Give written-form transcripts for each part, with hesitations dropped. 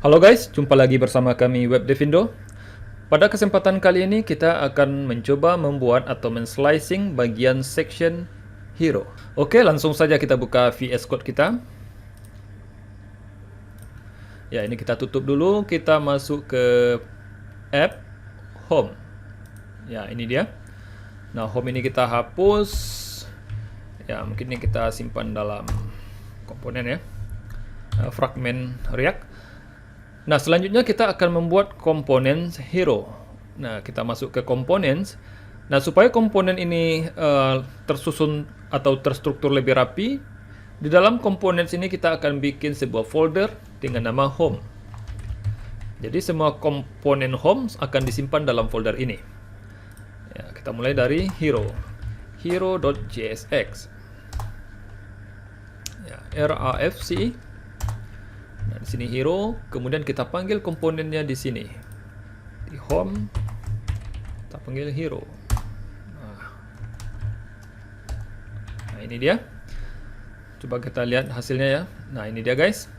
Halo guys, jumpa lagi bersama kami WebDevindo. Pada kesempatan kali ini kita akan mencoba membuat atau men-slicing bagian section hero. Oke, langsung saja kita buka VS Code kita. Ya, ini kita tutup dulu, kita masuk ke app home. Ya, ini dia. Nah, home ini kita hapus. Ya, mungkin ini kita simpan dalam komponen ya. Fragment React. Nah, selanjutnya kita akan membuat komponen hero. Nah, kita masuk ke components. Nah, supaya komponen ini tersusun atau terstruktur lebih rapi, di dalam components ini kita akan bikin sebuah folder dengan nama home. Jadi semua komponen home akan disimpan dalam folder ini. Ya, kita mulai dari hero. hero.jsx. Ya, rafc. Nah, di sini hero, kemudian kita panggil komponennya di sini. Di home, kita panggil hero. Nah, ini dia. Coba kita lihat hasilnya ya. Nah, ini dia guys.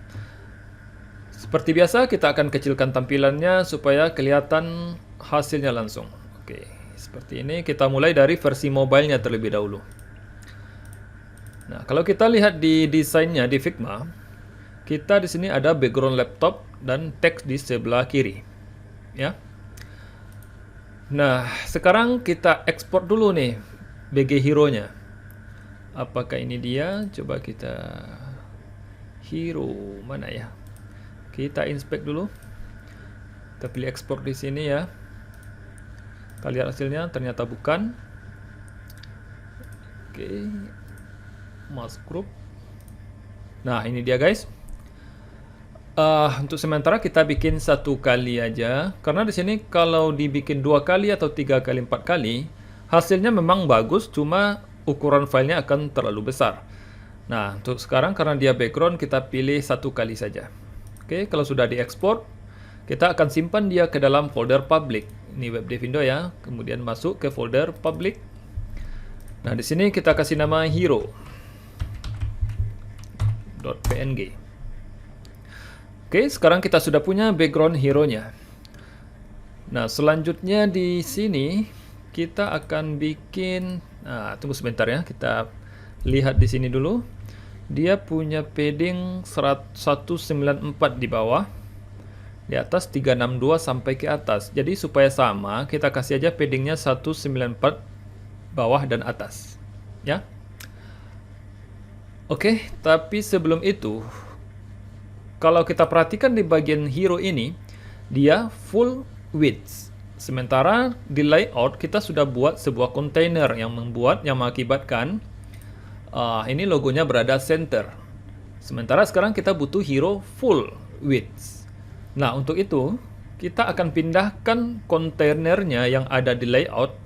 Seperti biasa, kita akan kecilkan tampilannya supaya kelihatan hasilnya langsung. Oke, seperti ini. Kita mulai dari versi mobile-nya terlebih dahulu. Nah, kalau kita lihat di desainnya di Figma, kita di sini ada background laptop dan teks di sebelah kiri, ya. Nah, sekarang kita ekspor dulu nih BG hero-nya. Apakah ini dia? Coba kita hero mana ya? Kita inspect dulu. Kita pilih ekspor di sini ya. Kita lihat hasilnya, ternyata bukan. Oke, mask group. Nah, ini dia guys. Untuk sementara kita bikin satu kali aja, karena di sini kalau dibikin 2 kali atau 3 kali 4 kali, hasilnya memang bagus, cuma ukuran filenya akan terlalu besar. Nah, untuk sekarang karena dia background, kita pilih 1 kali saja. Oke, kalau sudah diekspor, kita akan simpan dia ke dalam folder public. Ini WebDevindo ya, kemudian masuk ke folder public. Nah, di sini kita kasih nama hero.png. Oke, sekarang kita sudah punya background hero-nya. Nah, selanjutnya di sini kita akan bikin, tunggu sebentar ya, kita lihat di sini dulu. Dia punya padding 194 di bawah, di atas 362 sampai ke atas. Jadi supaya sama, kita kasih aja paddingnya 194 bawah dan atas, ya. Oke, tapi sebelum itu, kalau kita perhatikan di bagian hero ini, dia full width. Sementara di layout kita sudah buat sebuah container yang mengakibatkan ini logonya berada center. Sementara sekarang kita butuh hero full width. Nah, untuk itu kita akan pindahkan kontainernya yang ada di layout.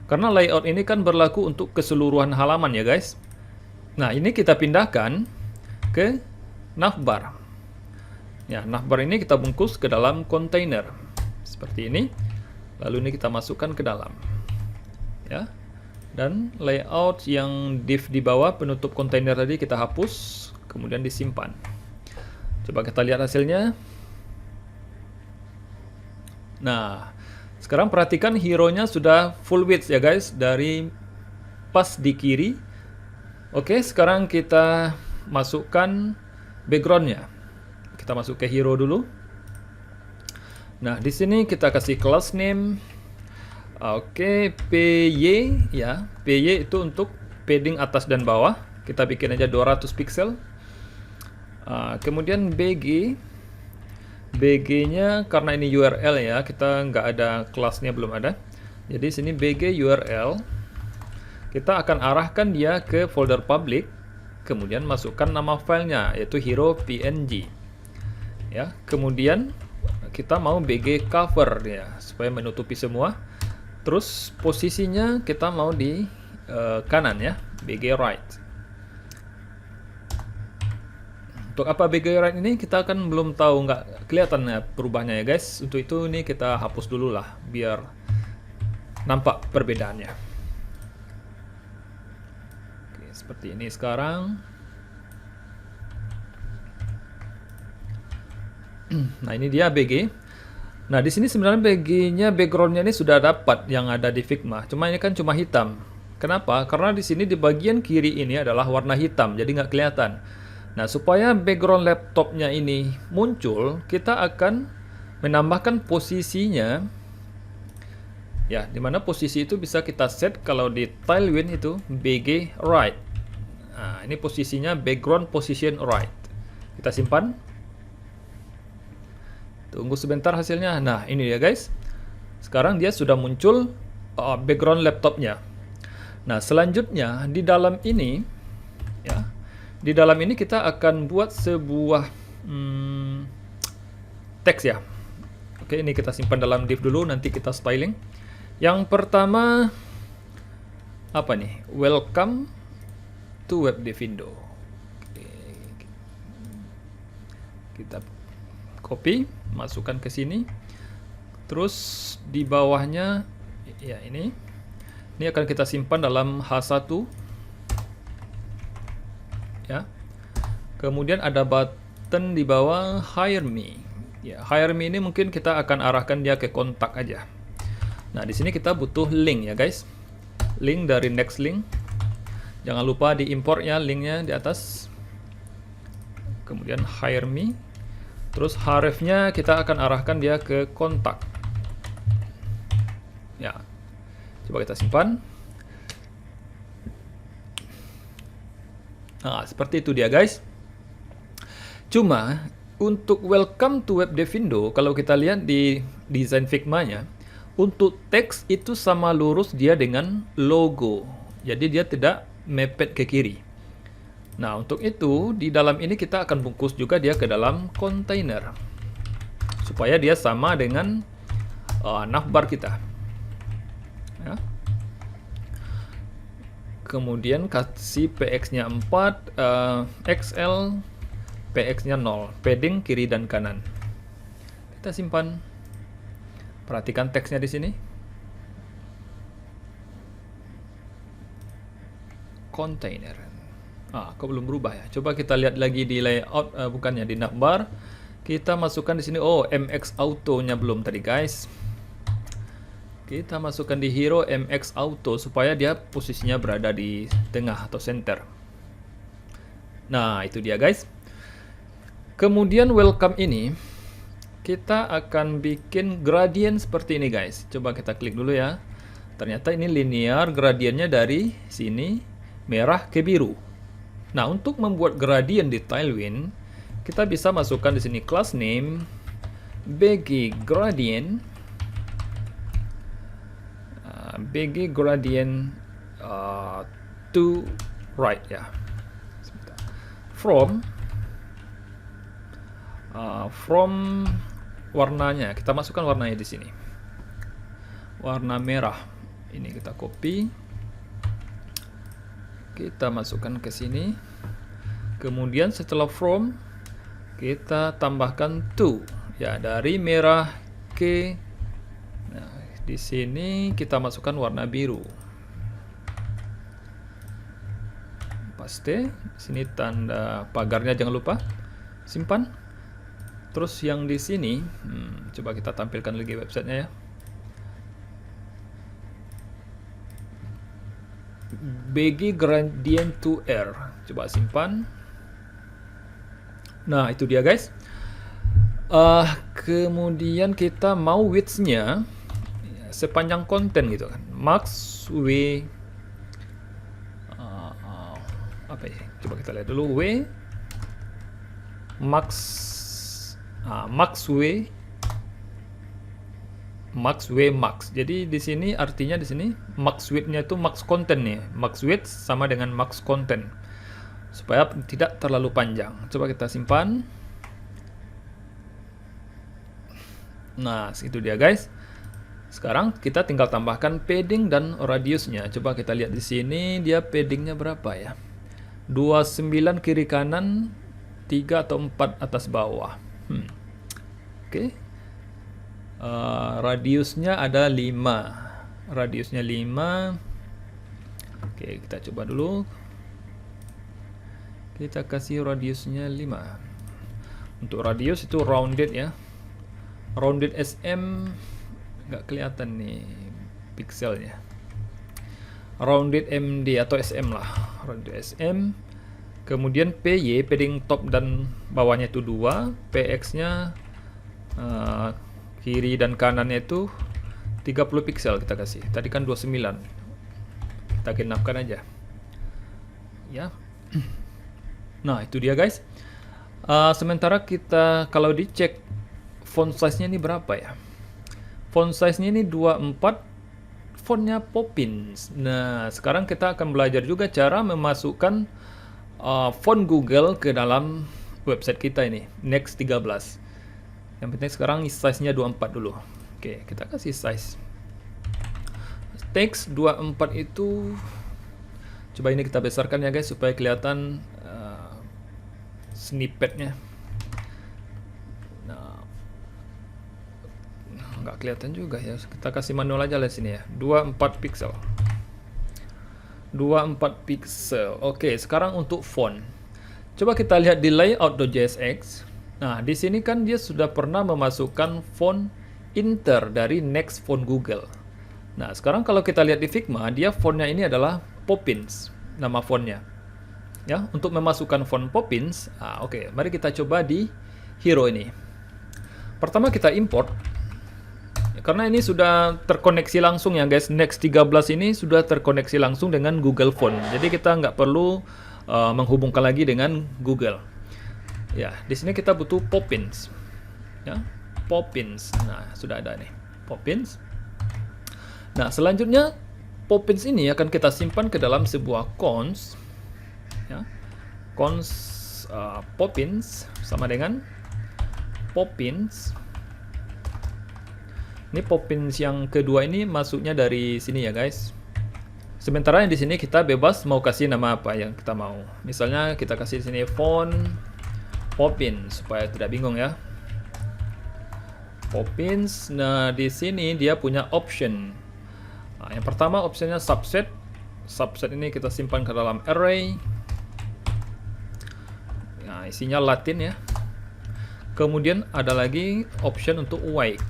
Karena layout ini kan berlaku untuk keseluruhan halaman ya guys. Nah, ini kita pindahkan ke navbar. Ya, navbar ini kita bungkus ke dalam kontainer seperti ini. Lalu ini kita masukkan ke dalam. Ya. Dan layout yang div di bawah penutup kontainer tadi kita hapus, kemudian disimpan. Coba kita lihat hasilnya. Nah, sekarang perhatikan hero-nya sudah full width ya guys, dari pas di kiri. Oke, sekarang kita masukkan background-nya. Kita masuk ke hero dulu. Nah, di sini kita kasih class name. Oke, PY ya. PY itu untuk padding atas dan bawah. Kita bikin aja 200 pixel. Kemudian BG. BG-nya karena ini URL ya, kita nggak ada kelasnya, belum ada. Jadi sini BG URL. Kita akan arahkan dia ke folder public. Kemudian masukkan nama filenya yaitu hero.png. Ya, kemudian kita mau BG cover ya supaya menutupi semua. Terus posisinya kita mau di kanan ya, BG right. Untuk apa BG right ini kita kan belum tahu, nggak kelihatan ya perubahannya ya guys. Untuk itu ini kita hapus dulu lah biar nampak perbedaannya. Oke, seperti ini sekarang. Nah, ini dia BG. Nah, di sini sebenarnya BG-nya, background-nya ini sudah dapat yang ada di Figma. Cuma ini kan cuma hitam. Kenapa? Karena di sini di bagian kiri ini adalah warna hitam, jadi nggak kelihatan. Nah, supaya background laptopnya ini muncul, kita akan menambahkan posisinya. Ya, dimana posisi itu bisa kita set kalau di Tailwind itu BG right. Nah, ini posisinya background position right. Kita simpan. Tunggu sebentar hasilnya. Nah, ini ya guys. Sekarang dia sudah muncul background laptopnya. Nah, selanjutnya di dalam ini, ya, di dalam ini kita akan buat sebuah teks ya. Oke, ini kita simpan dalam div dulu, nanti kita styling. Yang pertama apa nih? Welcome to WebDevindo. Oke. Kita copy, masukkan ke sini. Terus di bawahnya ya ini akan kita simpan dalam H1 ya. Kemudian ada button di bawah Hire Me. Ya, Hire Me ini mungkin kita akan arahkan dia ke kontak aja. Nah, di sini kita butuh link ya guys. Link dari Nextlink. Jangan lupa diimport ya linknya di atas. Kemudian Hire Me. Terus href-nya kita akan arahkan dia ke kontak. Ya. Coba kita simpan. Nah, seperti itu dia guys. Cuma untuk welcome to WebDevindo, kalau kita lihat di desain Figma-nya, untuk teks itu sama lurus dia dengan logo. Jadi dia tidak mepet ke kiri. Nah, untuk itu di dalam ini kita akan bungkus juga dia ke dalam kontainer. Supaya dia sama dengan navbar kita. Ya. Kemudian kasih PX-nya 4, XL, PX-nya 0, padding kiri dan kanan. Kita simpan. Perhatikan teksnya di sini. Container. Kok belum berubah ya? Coba kita lihat lagi di layout, bukannya di navbar. Kita masukkan di sini. Oh, MX Auto-nya belum tadi, guys. Kita masukkan di Hero MX Auto supaya dia posisinya berada di tengah atau center. Nah, itu dia, guys. Kemudian welcome ini kita akan bikin gradient seperti ini guys. Coba kita klik dulu ya. Ternyata ini linear, gradiennya dari sini merah ke biru. Nah, untuk membuat gradient di Tailwind, kita bisa masukkan di sini class name BG gradient to right ya. From warnanya, kita masukkan warnanya di sini. Warna merah. Ini kita copy. Kita masukkan ke sini. Kemudian setelah from, kita tambahkan to. Ya, dari merah ke. Nah, di sini kita masukkan warna biru. Paste. Sini tanda pagarnya jangan lupa. Simpan. Terus yang di sini, coba kita tampilkan lagi websitenya ya. BG gradient to R. Coba simpan. Nah, itu dia guys. Kemudian kita mau width-nya sepanjang konten gitu kan. Max W apa ya? Coba kita lihat dulu. W max max W max. Jadi di sini artinya di sini max width-nya itu max content nih. Max width sama dengan max content. Supaya tidak terlalu panjang. Coba kita simpan. Nah, itu dia guys. Sekarang kita tinggal tambahkan padding dan radiusnya. Coba kita lihat di sini dia paddingnya berapa ya? 29 kiri kanan, 3 atau 4 atas bawah. Oke. Radiusnya ada 5. Radiusnya 5. Oke, kita coba dulu. Kita kasih radiusnya 5. Untuk radius itu rounded ya. Rounded SM nggak kelihatan nih pixelnya. Rounded MD atau SM lah. Rounded SM. Kemudian PY, padding top dan bawahnya itu 2. PX-nya kiri dan kanannya itu 30 pixel kita kasih. Tadi kan 29. Kita genapkan aja. Ya. Nah, itu dia guys. Sementara kita kalau dicek font size-nya ini berapa ya? Font size-nya ini 24, fontnya Poppins. Nah, sekarang kita akan belajar juga cara memasukkan font Google ke dalam website kita ini, Next 13. Yang penting sekarang size-nya 24 dulu. Oke, kita kasih size. Text 24 itu, coba ini kita besarkan ya guys, supaya kelihatan snippetnya. Nah, nggak kelihatan juga ya. Kita kasih manual aja lah sini ya. 24 pixel. 24 pixel. Oke, sekarang untuk font. Coba kita lihat di layout.jsx. Nah, di sini kan dia sudah pernah memasukkan font Inter dari Next Font Google. Nah, sekarang kalau kita lihat di Figma, dia fontnya ini adalah Poppins, nama fontnya. Ya, untuk memasukkan font Poppins, oke, mari kita coba di Hero ini. Pertama kita import, karena ini sudah terkoneksi langsung ya guys. Next 13 ini sudah terkoneksi langsung dengan Google Font. Jadi kita nggak perlu menghubungkan lagi dengan Google. Ya, di sini kita butuh Poppins. Ya, Poppins. Nah, sudah ada nih Poppins. Nah, selanjutnya Poppins ini akan kita simpan ke dalam sebuah cons. Ya, cons Poppins sama dengan Poppins. Ini Poppins yang kedua ini masuknya dari sini ya guys. Sementara yang di sini kita bebas mau kasih nama apa yang kita mau. Misalnya kita kasih di sini font Poppins supaya tidak bingung ya. Poppins. Nah, di sini dia punya option. Nah, yang pertama optionnya subset. Subset ini kita simpan ke dalam array. Nah, isinya Latin ya. Kemudian ada lagi option untuk awake.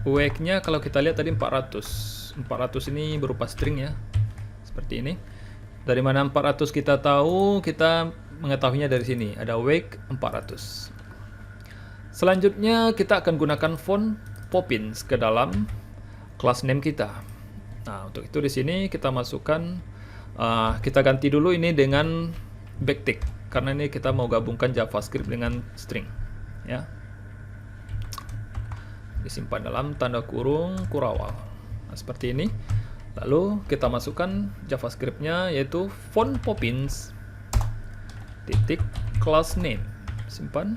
Awake-nya kalau kita lihat tadi 400. 400 ini berupa string ya. Seperti ini. Dari mana 400 kita tahu? Kita mengetahuinya dari sini. Ada awake 400. Selanjutnya kita akan gunakan font Poppins ke dalam class name kita. Nah, untuk itu di sini kita masukkan, kita ganti dulu ini dengan backtick karena ini kita mau gabungkan JavaScript dengan string, ya. Disimpan dalam tanda kurung kurawal. Nah, seperti ini. Lalu kita masukkan JavaScript-nya yaitu font Poppins titik class name. Simpan.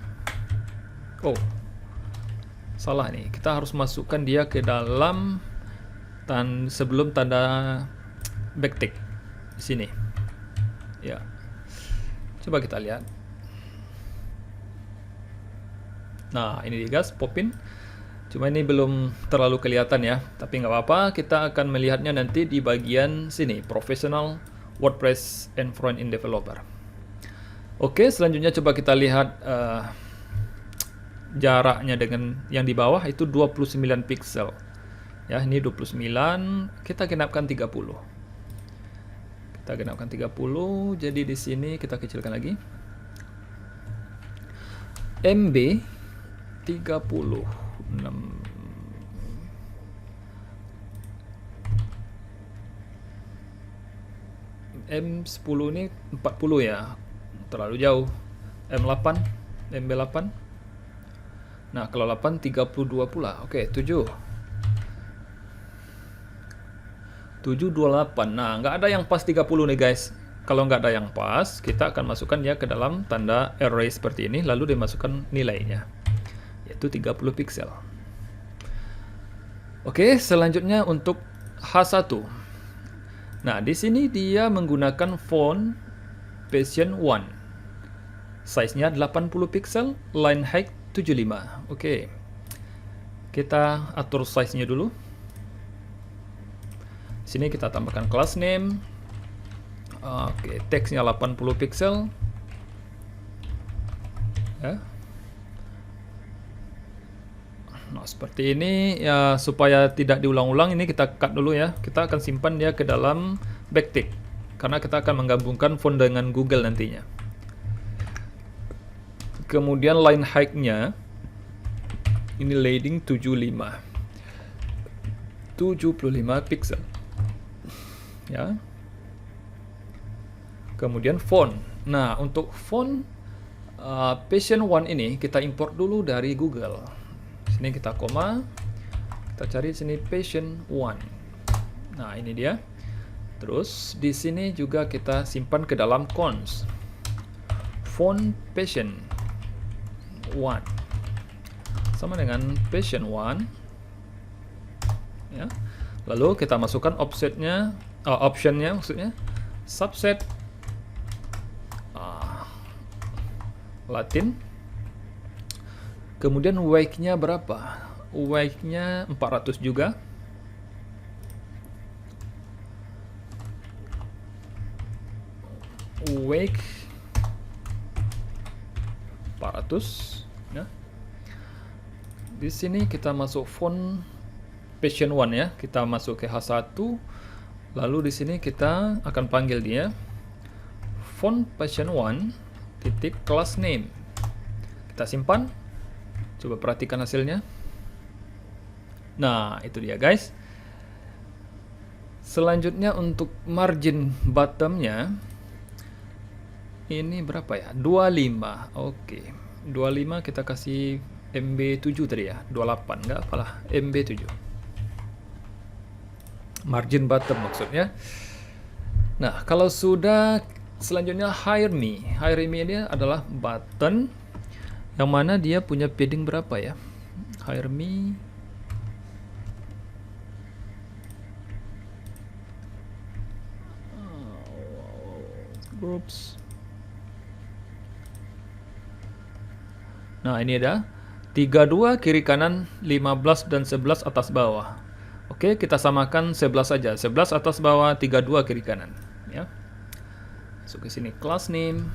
Oh, salah nih. Kita harus masukkan dia ke dalam sebelum tanda backtick di sini. Ya. Coba kita lihat. Nah, ini dia guys, Poppin. Cuma ini belum terlalu kelihatan ya, tapi nggak apa-apa. Kita akan melihatnya nanti di bagian sini, Professional WordPress and Front-end Developer. Oke, selanjutnya coba kita lihat jaraknya dengan yang di bawah itu 29 pixel. Ya, ini 29, kita genapkan 30. Kita genapkan 30, jadi di sini kita kecilkan lagi. MB 36. M10 ini 40 ya. Terlalu jauh. M8, MB8. Nah, kalau 8 32 pula. Oke, 7. 728. Nah, nggak ada yang pas 30 nih guys. Kalau nggak ada yang pas, kita akan masukkan dia ke dalam tanda array seperti ini, lalu dimasukkan nilainya, yaitu 30 pixel. Oke, selanjutnya untuk H1. Nah, di sini dia menggunakan font Passion 1. Size-nya 80 pixel, line height 75. Oke. Kita atur size-nya dulu. Sini kita tambahkan class name. Oke, teksnya 80 pixel. Ya. Nah, seperti ini ya, supaya tidak diulang-ulang ini kita cut dulu ya. Kita akan simpan dia ke dalam backtick karena kita akan menggabungkan font dengan Google nantinya. Kemudian line height-nya ini leading 75 pixel. Ya. Kemudian font. Nah, untuk font Passion One ini kita import dulu dari Google. Sini kita koma, kita cari sini Passion One. Nah, ini dia. Terus di sini juga kita simpan ke dalam cons. Font Passion One sama dengan Passion One. Ya. Lalu kita masukkan offsetnya, optionnya maksudnya subset Latin. Kemudian weight-nya berapa? Weight-nya 400 juga. Weight 400 ya. Di sini kita masuk font Passion One ya. Kita masuk ke H1. Lalu di sini kita akan panggil dia font Passion One titik class name. Kita simpan. Coba perhatikan hasilnya. Nah, itu dia guys. Selanjutnya untuk margin bottomnya ini berapa ya? 25. Oke. 25 kita kasih MB7 tadi ya. 28 enggak apalah, MB7. Margin bottom maksudnya. Nah, kalau sudah, selanjutnya hire me. Hire me ini adalah button yang mana dia punya padding berapa ya? Hire me groups. Nah, ini ada 32 kiri kanan, 15 dan 11 atas bawah. Oke, kita samakan 11 saja. 11 atas bawah, 32 kiri kanan, ya. Masuk ke sini class name.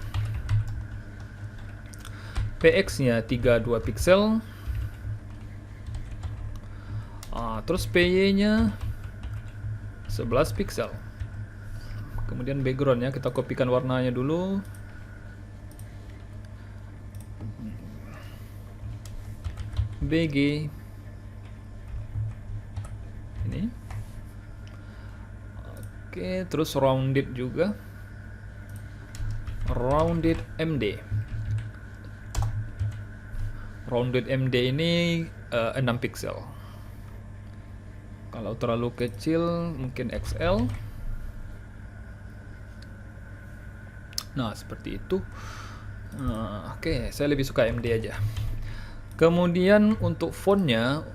PX-nya 32 pixel. Terus PY-nya 11 pixel. Kemudian background-nya kita kopikan warnanya dulu. BG ini. Oke, terus rounded juga. Rounded MD. Rounded MD ini 6 pixel. Kalau terlalu kecil mungkin XL. Nah, seperti itu. Oke, saya lebih suka MD aja. Kemudian untuk fontnya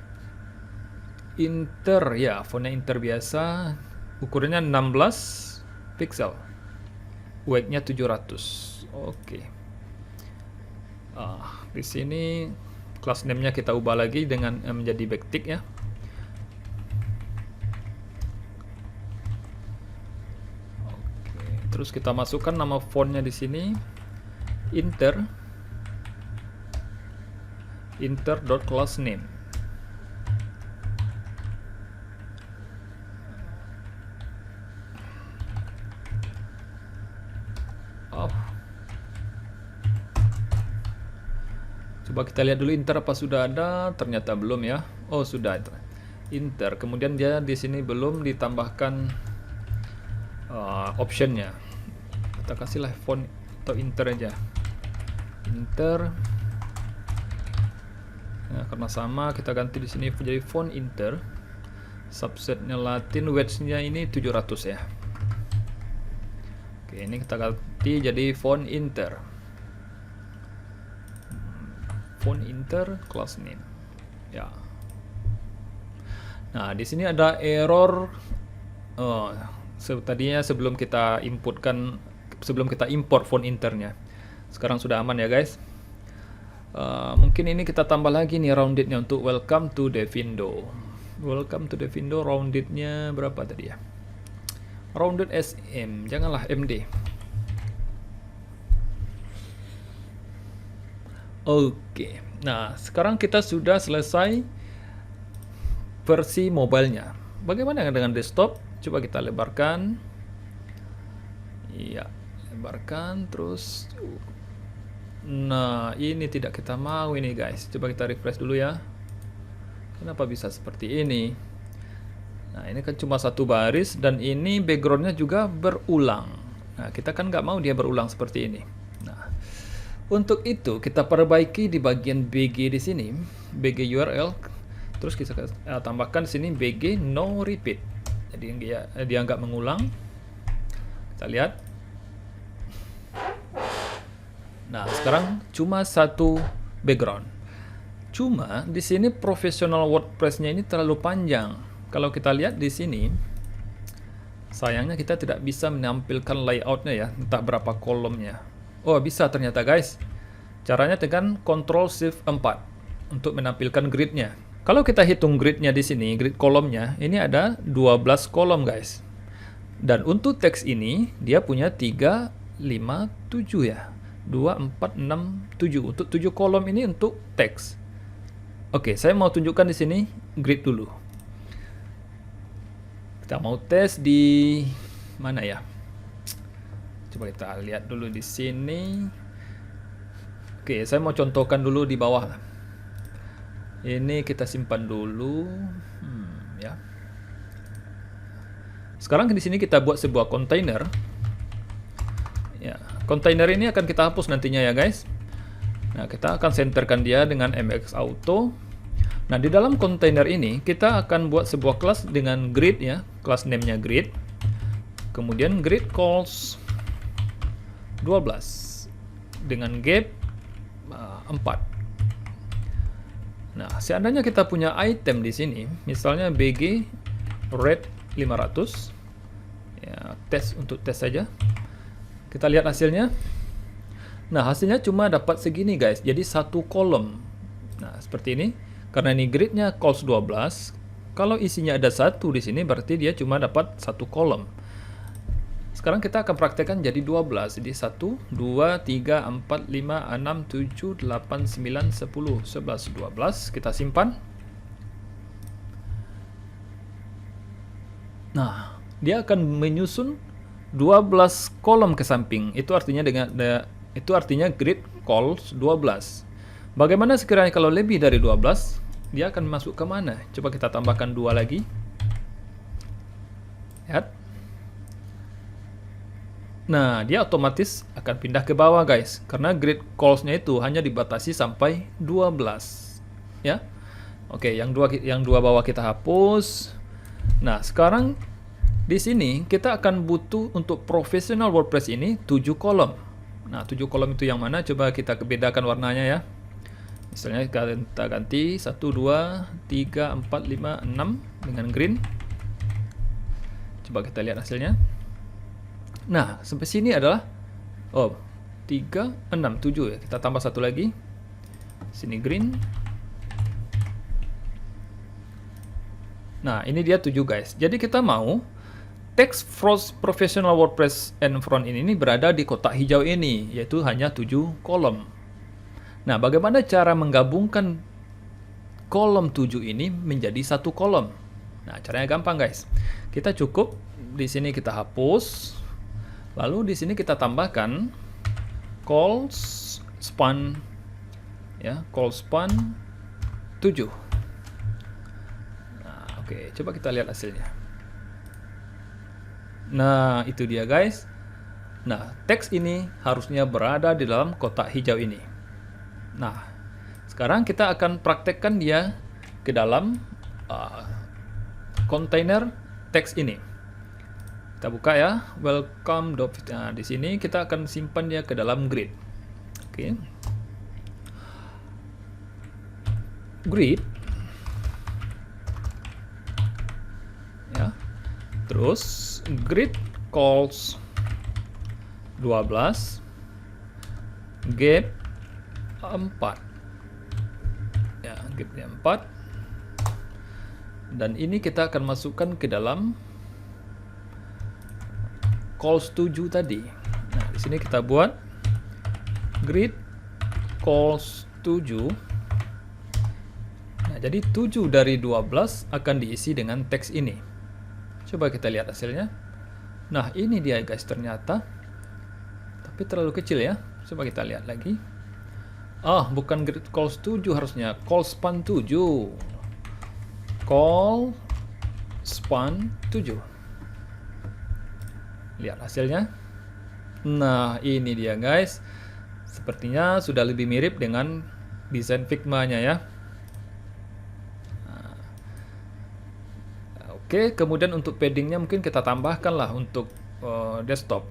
Inter ya, fontnya Inter biasa. Ukurannya 16 pixel. Weight-nya 700. Oke. Di sini class name-nya kita ubah lagi dengan menjadi backtick ya. Oke, terus kita masukkan nama fontnya di sini inter.classname. Coba kita lihat dulu Inter apa sudah ada. Ternyata belum ya. Oh, sudah Inter. Kemudian dia di sini belum ditambahkan optionnya. Kita kasihlah font atau Inter aja. Inter. Nah, karena sama kita ganti di sini menjadi font Inter. Subsetnya Latin, weight-nya ini 700 ya. Oke, ini kita ganti jadi font Inter. Font Inter class name. Ya. Nah, di sini ada error. Tadinya sebelum kita import font Internya. Sekarang sudah aman ya, guys. Mungkin ini kita tambah lagi nih roundednya untuk welcome to Devindo. Welcome to Devindo, roundednya berapa tadi ya? Rounded SM, janganlah MD. Oke, nah sekarang kita sudah selesai versi mobilenya. Bagaimana dengan desktop? Coba kita lebarkan. Iya, lebarkan terus. Nah, ini tidak kita mau ini guys. Coba kita refresh dulu ya. Kenapa bisa seperti ini? Nah, ini kan cuma satu baris dan ini backgroundnya juga berulang. Nah, kita kan nggak mau dia berulang seperti ini. Nah, untuk itu kita perbaiki di bagian BG di sini, BG URL. Terus kita tambahkan di sini BG no repeat. Jadi dia nggak mengulang. Kita lihat. Nah, sekarang cuma satu background. Cuma di sini professional WordPress-nya ini terlalu panjang. Kalau kita lihat di sini, sayangnya kita tidak bisa menampilkan layout-nya ya, entah berapa kolomnya. Oh, bisa ternyata guys. Caranya dengan Ctrl Shift 4 untuk menampilkan grid-nya. Kalau kita hitung grid-nya di sini, grid kolomnya, ini ada 12 kolom guys. Dan untuk teks ini, dia punya 3, 5, 7 ya. 2, 4, 6, 7. Untuk 7 kolom ini untuk teks. Oke, saya mau tunjukkan di sini grid dulu. Kita mau tes di mana ya? Coba kita lihat dulu di sini. Oke, saya mau contohkan dulu di bawah. Ini kita simpan dulu. Ya. Sekarang di sini kita buat sebuah kontainer. Ya, kontainer ini akan kita hapus nantinya ya guys. Nah, kita akan centerkan dia dengan MX Auto. Nah, di dalam kontainer ini kita akan buat sebuah kelas dengan grid ya, kelas name-nya grid. Kemudian grid calls 12 dengan gap 4. Nah, seandainya kita punya item di sini, misalnya BG red 500. Ya, tes untuk tes saja. Kita lihat hasilnya. Nah, hasilnya cuma dapat segini guys. Jadi satu kolom. Nah, seperti ini. Karena ini gridnya calls 12. Kalau isinya ada satu di sini berarti dia cuma dapat satu kolom. Sekarang kita akan praktekkan jadi 12. Jadi 1, 2, 3, 4, 5, 6, 7, 8, 9, 10, 11, 12. Kita simpan. Nah, dia akan menyusun 12 kolom ke samping. Itu artinya grid calls 12. Bagaimana sekiranya kalau lebih dari 12? Dia akan masuk ke mana? Coba kita tambahkan 2 lagi. Lihat. Nah, dia otomatis akan pindah ke bawah guys. Karena grid calls-nya itu hanya dibatasi sampai 12. Ya. Oke, yang dua bawah kita hapus. Nah, sekarang di sini kita akan butuh untuk professional WordPress ini 7 kolom. Nah, 7 kolom itu yang mana? Coba kita bedakan warnanya ya. Misalnya kita ganti 1, 2, 3, 4, 5, 6 dengan green. Coba kita lihat hasilnya. Nah, sampai sini adalah 3, 6, 7 ya. Kita tambah satu lagi. Sini green. Nah, ini dia 7 guys. Jadi kita mau text professional WordPress and front ini berada di kotak hijau ini, yaitu hanya 7 kolom. Nah, bagaimana cara menggabungkan kolom 7 ini menjadi satu kolom? Nah, caranya gampang guys. Kita cukup di sini kita hapus. Lalu di sini kita tambahkan calls span ya, call span 7. Nah, oke, coba kita lihat hasilnya. Nah, itu dia guys. Nah, teks ini harusnya berada di dalam kotak hijau ini. Nah, sekarang kita akan praktekkan dia ke dalam kontainer teks ini. Kita buka ya, welcome. Nah, di sini kita akan simpan dia ke dalam grid. Oke. Grid. Ya. Terus grid calls 12 gap 4 ya, gapnya 4, dan ini kita akan masukkan ke dalam calls 7 tadi. Nah, di sini kita buat grid calls 7. Nah, jadi 7 dari 12 akan diisi dengan teks ini. Coba kita lihat hasilnya. Nah, ini dia guys ternyata. Tapi terlalu kecil ya. Coba kita lihat lagi. Bukan grid calls 7 harusnya. Call span 7. Call span 7. Lihat hasilnya. Nah, ini dia guys. Sepertinya sudah lebih mirip dengan desain Figma-nya ya. Oke, kemudian untuk paddingnya mungkin kita tambahkan lah untuk desktop.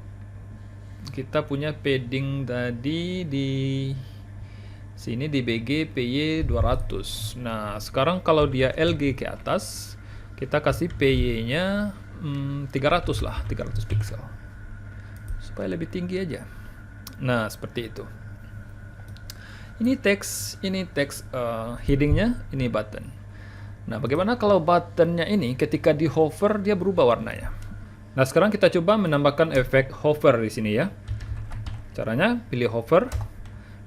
Kita punya padding tadi di sini di BG PY 200. Nah, sekarang kalau dia LG ke atas, kita kasih PY-nya 300 lah, 300 pixel. Supaya lebih tinggi aja. Nah, seperti itu. Ini teks headingnya, ini button. Nah, bagaimana kalau buttonnya ini ketika di hover dia berubah warnanya? Nah, sekarang kita coba menambahkan efek hover di sini ya. Caranya pilih hover.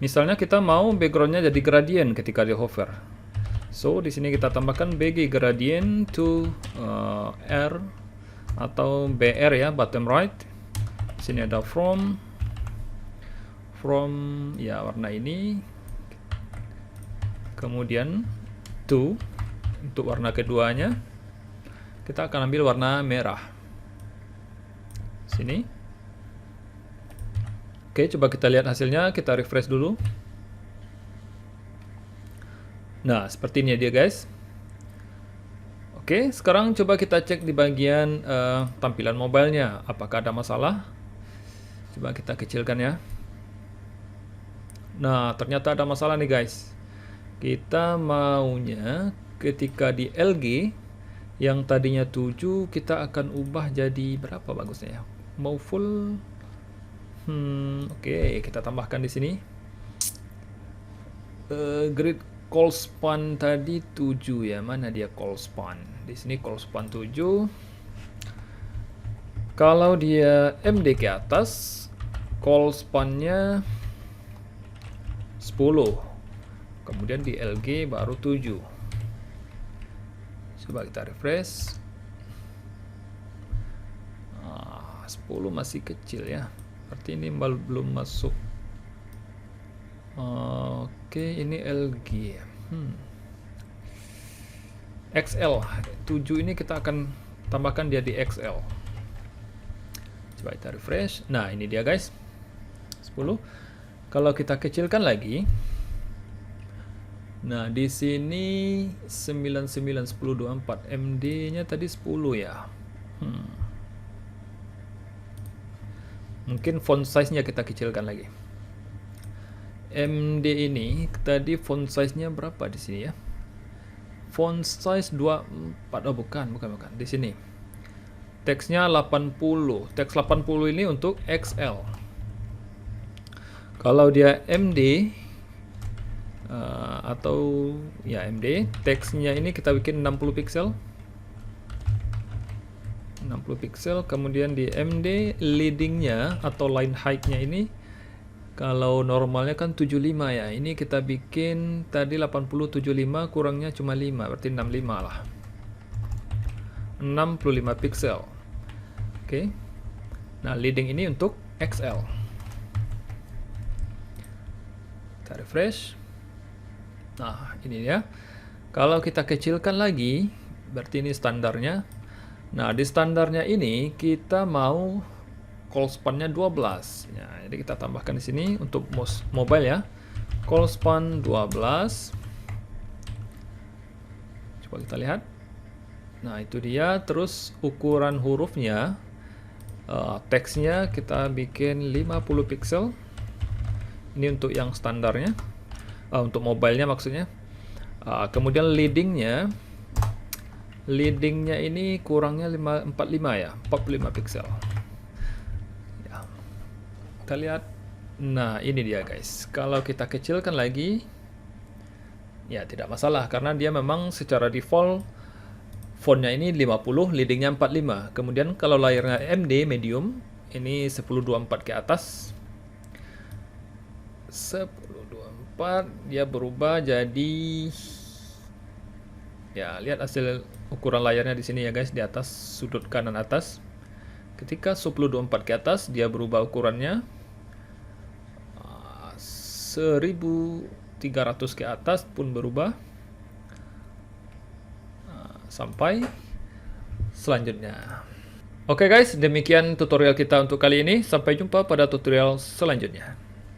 Misalnya kita mau backgroundnya jadi gradient ketika di hover. So, di sini kita tambahkan BG gradient to R atau BR ya, bottom right. Di sini ada from ya warna ini. Kemudian to untuk warna keduanya kita akan ambil warna merah. Sini. Oke, coba kita lihat hasilnya, kita refresh dulu. Nah, seperti ini dia guys. Oke, sekarang coba kita cek di bagian tampilan mobilenya, apakah ada masalah. Coba kita kecilkan ya. Nah, ternyata ada masalah nih guys. Kita maunya ketika di LG yang tadinya 7 kita akan ubah jadi berapa bagusnya ya? Mau full. Oke, kita tambahkan di sini. Grid call span tadi 7 ya. Mana dia call span? Di sini call span 7. Kalau dia MD ke atas, call span-nya 10. Kemudian di LG baru 7. Coba kita refresh. 10 masih kecil ya. Berarti ini belum masuk. Oke, ini LG. XL 7 ini kita akan tambahkan dia di XL. Coba kita refresh. Nah, ini dia guys. 10. Kalau kita kecilkan lagi. Nah, di sini 991024 MD-nya tadi 10 ya. Mungkin font size-nya kita kecilkan lagi. MD ini tadi font size-nya berapa di sini ya? Font size 24. Oh, bukan. Di sini. Teksnya 80. Teks 80 ini untuk XL. Kalau dia MD atau ya MD, teksnya ini kita bikin 60 pixel. 60 pixel, kemudian di MD leadingnya atau line height-nya ini kalau normalnya kan 75 ya. Ini kita bikin tadi 80 75 kurangnya cuma 5, berarti 65 lah. 65 pixel. Oke. Nah, leading ini untuk XL. Kita refresh. Nah, ini ya. Kalau kita kecilkan lagi, berarti ini standarnya. Nah, di standarnya ini kita mau call span-nya 12. Ya, jadi kita tambahkan di sini untuk mobile ya. Call span 12. Coba kita lihat. Nah, itu dia. Terus ukuran hurufnya, teksnya kita bikin 50 pixel. Ini untuk yang standarnya. Untuk mobile-nya maksudnya. Kemudian leading-nya ini kurangnya 45 ya, 45 pixel ya. Kita lihat. Nah, ini dia guys. Kalau kita kecilkan lagi ya tidak masalah, karena dia memang secara default fontnya ini 50, leadingnya 45. Kemudian kalau layarnya MD medium, ini 1024 ke atas. 1024 dia berubah jadi Ya, lihat hasil ukuran layarnya di sini ya guys, di atas sudut kanan atas. Ketika 1024 ke atas, dia berubah ukurannya 1300 ke atas pun berubah sampai selanjutnya. Oke guys, demikian tutorial kita untuk kali ini. Sampai jumpa pada tutorial selanjutnya.